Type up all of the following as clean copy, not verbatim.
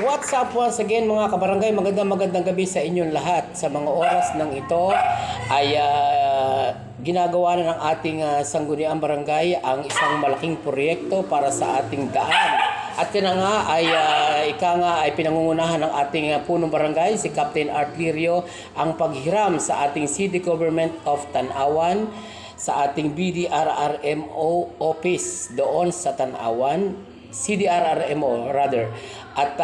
what's up once again mga kabarangay? Magandang gabi sa inyong lahat. Sa mga oras ng ito ay ginagawa na ng ating sangguniang barangay ang isang malaking proyekto para sa ating daan. At yun nga ay pinangungunahan ng ating punong barangay, si Captain Art Lirio, ang paghiram sa ating City Government of Tanawan, sa ating BDRRMO office doon sa Tanawan, CDRRMO rather. At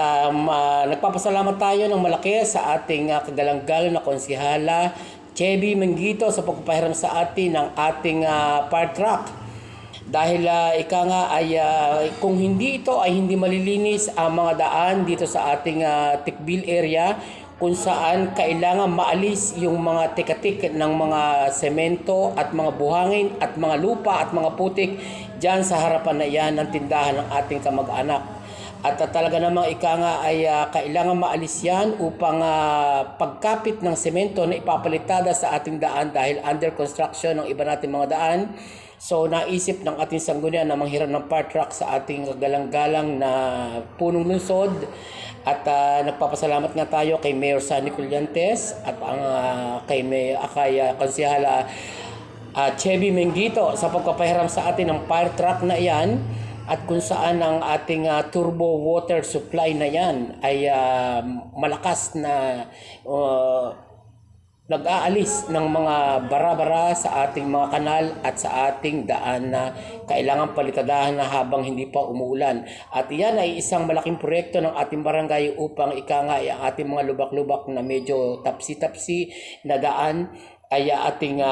nagpapasalamat tayo ng malaki sa ating kagalang-galang na konsihala Chevy Mengito sa pagpapahiram sa atin ng ating fire truck. Dahil kung hindi ito ay hindi malilinis ang mga daan dito sa ating Tikbil area, kung saan kailangan maalis yung mga tikatik ng mga semento at mga buhangin at mga lupa at mga putik dyan sa harapan na yan ng tindahan ng ating kamag-anak. At talaga namang kailangan maalis yan upang pagkapit ng semento na ipapalitada sa ating daan dahil under construction ng iba nating mga daan. So naisip ng ating sanggunian na manghiram ng fire truck sa ating galang-galang na punong lungsod. At nagpapasalamat nga tayo kay Mayor Sunny Collantes at kay Konsehala Chevy Mengito sa pagpapahiram sa atin ng fire truck na iyan, at kung saan ang ating turbo water supply na yan ay malakas na nag-aalis ng mga bara-bara sa ating mga kanal at sa ating daan na kailangan palitadahan na habang hindi pa umuulan. At iyan ay isang malaking proyekto ng ating barangay upang ang ating mga lubak-lubak na medyo tapsi-tapsi na daan ay ating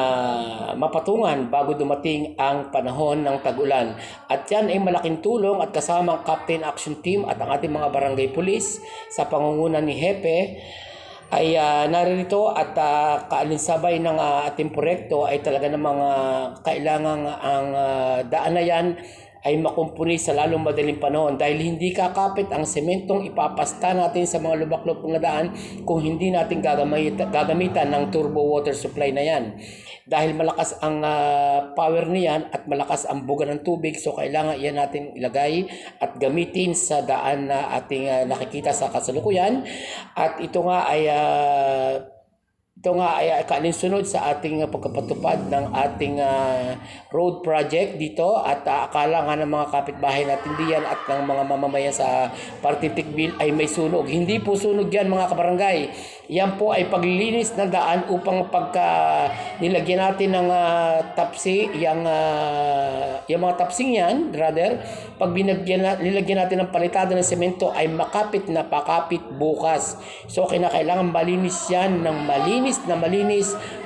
mapatungan bago dumating ang panahon ng tag-ulan. At yan ay malaking tulong at kasama ang Captain Action Team at ang ating mga barangay police sa pangunguna ni Hepe ay naririto at kaalinsabay ng ating proyekto ay talaga namang kailangan ang daan na yan ay makumpuni sa lalong madaling panahon dahil hindi kakapit ang sementong ipapasta natin sa mga lubak-lubak na daan kung hindi natin gagamitan ng turbo water supply na yan. Dahil malakas ang power niyan at malakas ang buga ng tubig, so kailangan iyan natin ilagay at gamitin sa daan na ating nakikita sa kasalukuyan. At ito nga ay kaalinsunod sa ating pagkapatupad ng ating road project dito. At akala nga ng mga kapitbahay natin diyan at ng mga mamamayan sa Tikbil ay may sunog. Hindi po sunog yan mga kabarangay. Yan po ay paglilinis ng daan upang pagka nilagyan natin ng tapsi, yung mga tapsing yan, rather, pag nilagyan natin ng palitada ng semento ay pakapit bukas. So kailangan malinis yan ng malinis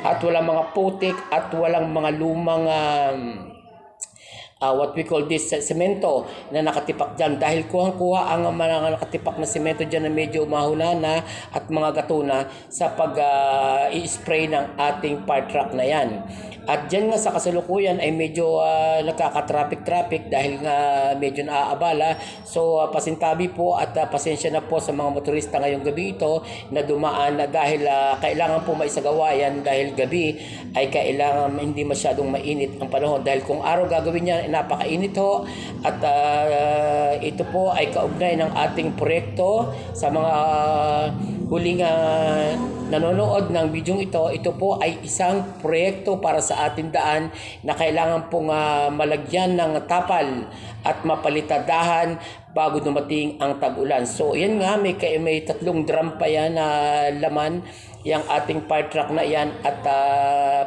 at walang mga putik at walang mga lumang what we call this semento na nakatipak dyan, dahil kuhang-kuha ang mga nakatipak na semento dyan na medyo umahuna na at mga gato na sa pag-i-spray ng ating fire truck na yan. At dyan nga sa kasalukuyan ay medyo nagkaka-traffic dahil nga medyo naaabala. So pasintabi po at pasensya na po sa mga motorista ngayong gabi ito na dumaan na dahil kailangan po maisagawa yan dahil gabi ay kailangan hindi masyadong mainit ang panahon, dahil kung araw gagawin yan napakainit ho. At ito po ay kaugnay ng ating proyekto. Sa mga huling nanonood ng bidyong ito po ay isang proyekto para sa ating daan na kailangan pong malagyan ng tapal at mapalitadahan bago dumating ang tag-ulan. So yan nga, may 3 drum pa yan na laman yung ating fire truck na yan. At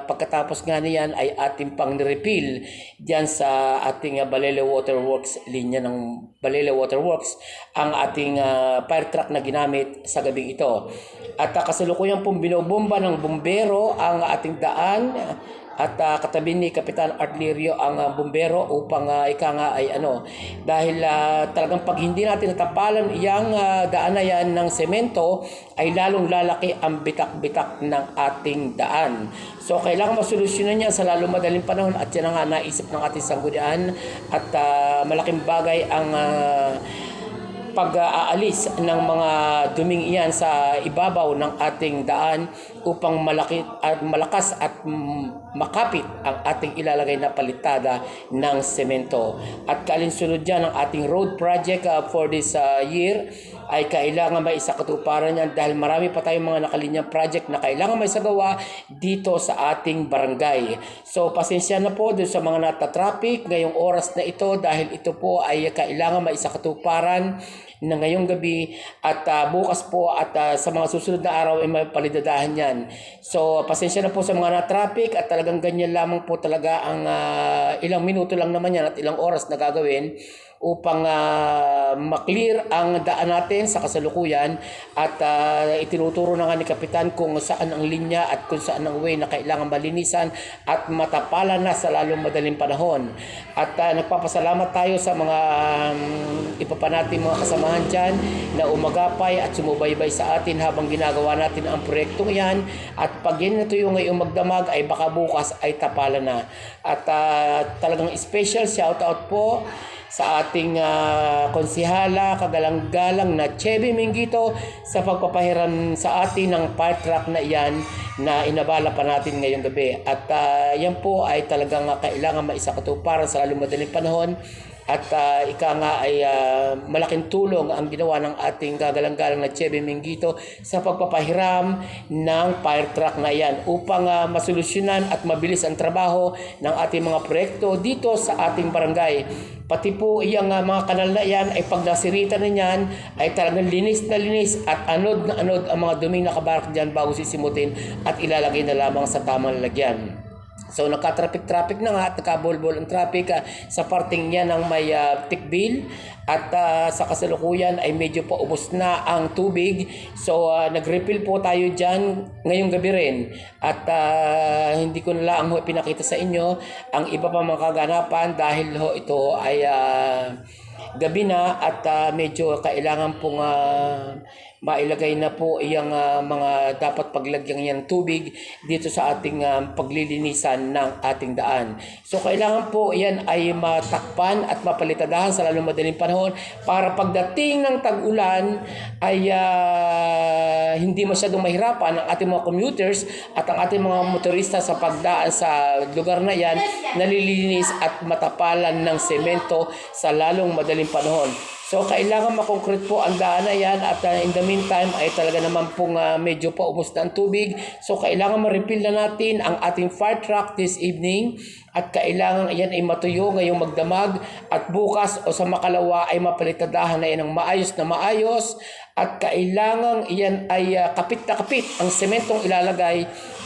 pagkatapos nga niyan ay ating pang refill diyan sa ating Balele Waterworks, linya ng Balele Waterworks, ang ating fire truck na ginamit sa gabing ito. At kasalukuyan pong binobomba ng bumbero ang ating daan. At katabi ni Kapitan Art Lirio ang bumbero upang dahil talagang pag hindi natin natapalan iyang daan na yan ng semento ay lalong lalaki ang bitak-bitak ng ating daan. So kailangan masolusyonan niya sa lalong madaling panahon, at yan nga naisip ng ating sanggunian. At malaking bagay ang pag-aalis ng mga duming iyan sa ibabaw ng ating daan upang malakas at makapit ang ating ilalagay na palitada ng semento. At kalinsunod dyan ang ating road project for this year ay kailangan may isakatuparan yan dahil marami pa tayong mga nakalinyang project na kailangan may sagawa dito sa ating barangay. So pasensya na po doon sa mga natatraffic ngayong oras na ito dahil ito po ay kailangan may isakatuparan na ngayong gabi at bukas po at sa mga susunod na araw ay may palidadahan yan. So pasensya na po sa mga na-traffic at talagang ganyan lamang po talaga ang ilang minuto lang naman yan at ilang oras na gagawin upang maklear ang daan natin sa kasalukuyan at itinuturo na nga ni Kapitan kung saan ang linya at kung saan ang way na kailangan malinisan at matapalan na sa lalong madaling panahon. At nagpapasalamat tayo sa mga iba pa natin mga kasamahan dyan na umagapay at sumubaybay sa atin habang ginagawa natin ang proyektong yan at pag yan na tuyo ngayong magdamag ay baka bukas ay tapalan na. At talagang special shoutout po sa ating konsihala, kagalang-galang na Chevy Mingito sa pagpapahiram sa atin ng fire truck na iyan na inabala pa natin ngayong gabi. At yan po ay talagang kailangan maisakatuparan sa lalong madaling panahon. At ika nga ay malaking tulong ang ginawa ng ating gagalang-galang na Chevy Mingito sa pagpapahiram ng fire truck na yan upang masolusyonan at mabilis ang trabaho ng ating mga proyekto dito sa ating barangay. Pati po iyang mga kanal na yan ay pag nasirita na yan ay talagang linis na linis at anod na anod ang mga duming nakabarak dyan bago sisimutin at ilalagay na lamang sa tamang lalagyan. So nagka-traffic na nga at nagka-bolbol ang traffic sa parting yan ng may tikbil at sa kasalukuyan ay medyo paubos na ang tubig. So nag-refill po tayo dyan ngayong gabi rin at hindi ko na lang pinakita sa inyo ang iba pa mga kaganapan dahil ito ay gabi na at medyo kailangan pong mailagay na po iyang mga dapat paglagyan ng tubig dito sa ating paglilinisan ng ating daan. So kailangan po iyan ay matakpan at mapalitadahan sa lalong madaling panahon para pagdating ng tag-ulan ay hindi masyadong mahirapan ang ating mga commuters at ang ating mga motorista sa pagdaan sa lugar na yan, nalilinis at matapalan ng semento sa lalong madaling panahon. So kailangan makoncrete po ang daan na yan at in the meantime ay talaga naman pong medyo paubos na ang tubig. So kailangan ma-refill na natin ang ating fire truck this evening at kailangan yan ay matuyo ngayong magdamag at bukas o sa makalawa ay mapalitadahan na yan ng maayos na maayos at kailangan yan ay kapit na kapit ang sementong ilalagay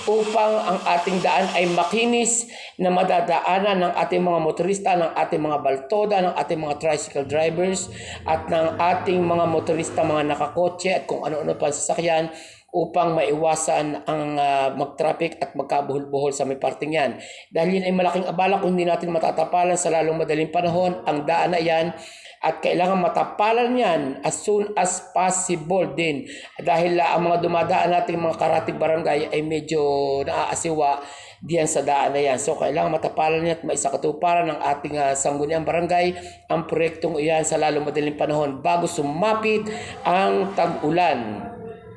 upang ang ating daan ay makinis na madadaanan ng ating mga motorista, ng ating mga baltoda, ng ating mga tricycle drivers at ng ating mga motorista, mga nakakotse at kung ano-ano pa sasakyan upang maiwasan ang mag-traffic at magkabuhol-buhol sa may parting yan. Dahil yun ay malaking abala kung hindi natin matatapalan sa lalong madaling panahon ang daan na yan at kailangan matapalan yan as soon as possible din dahil ang mga dumadaan nating mga karatig barangay ay medyo naaasiwa diyan sa daan na yan. So kailangan matapalan yan at maisakatuparan ng ating sangguniang barangay ang proyektong iyan sa lalong madaling panahon bago sumapit ang tag-ulan.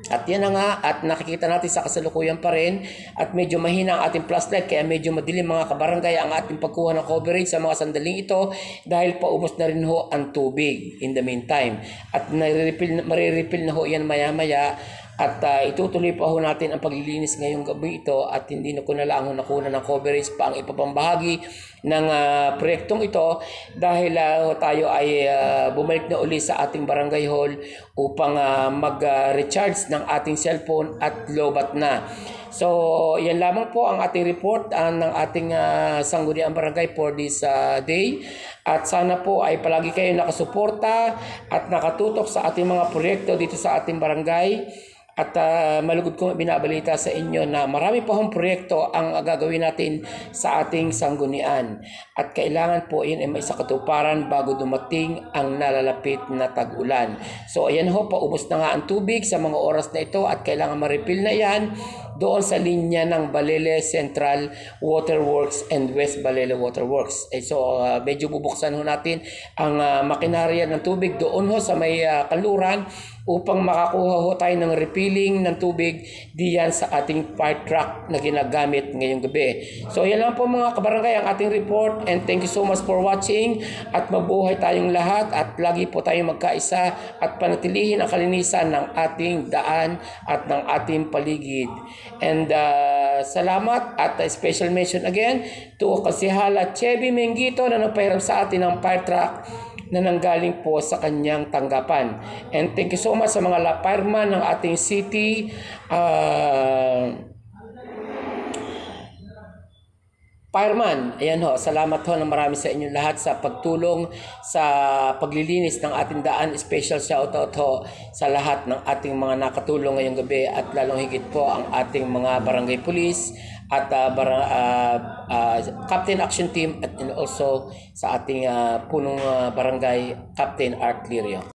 At yan na nga at nakikita natin sa kasalukuyan pa rin at medyo mahina ang ating flashlight kaya medyo madilim mga kabarangay ang ating pagkuha ng coverage sa mga sandaling ito dahil paubos na rin ho ang tubig in the meantime. At marirefill na ho yan maya-maya at itutuloy pa ho natin ang paglilinis ngayong gabi ito at hindi na ko na lang nakuna ng coverage pa ang ipapambahagi ng proyektong ito dahil tayo ay bumalik na uli sa ating barangay hall upang mag-recharge ng ating cellphone at lobat na. So, yan lamang po ang ating report ng ating sangguniang barangay for this day. At sana po ay palagi kayo nakasuporta at nakatutok sa ating mga proyekto dito sa ating barangay. At malugod kong binabalita sa inyo na marami pa hong proyekto ang gagawin natin sa ating sanggunian. At kailangan po yun ay may sakatuparan bago dumating ang nalalapit na tag-ulan. So ayan ho, paubos na nga ang tubig sa mga oras na ito at kailangan ma-refill na yan doon sa linya ng Balele Central Waterworks and West Balele Waterworks. So medyo bubuksan ho natin ang makinarya ng tubig doon ho sa may kanluran upang makakuha ho tayo ng refilling ng tubig diyan sa ating fire truck na ginagamit ngayong gabi. So yan lang po mga kabarangay ang ating report, and thank you so much for watching, at mabuhay tayong lahat at lagi po tayong magkaisa at panatilihin ang kalinisan ng ating daan at ng ating paligid. And salamat at special mention again to Kasihala Chevy Mengito na nagpahiram sa atin ng fire truck na nanggaling po sa kanyang tanggapan. And thank you so much sa mga fireman ng ating city, fireman. Ayan ho, salamat ho ng marami sa inyo lahat sa pagtulong sa paglilinis ng ating daan. Special shoutout ho sa lahat ng ating mga nakatulong ngayong gabi, at lalong higit po ang ating mga barangay police at Captain Action Team, at also sa ating punong barangay Captain Art Lirio.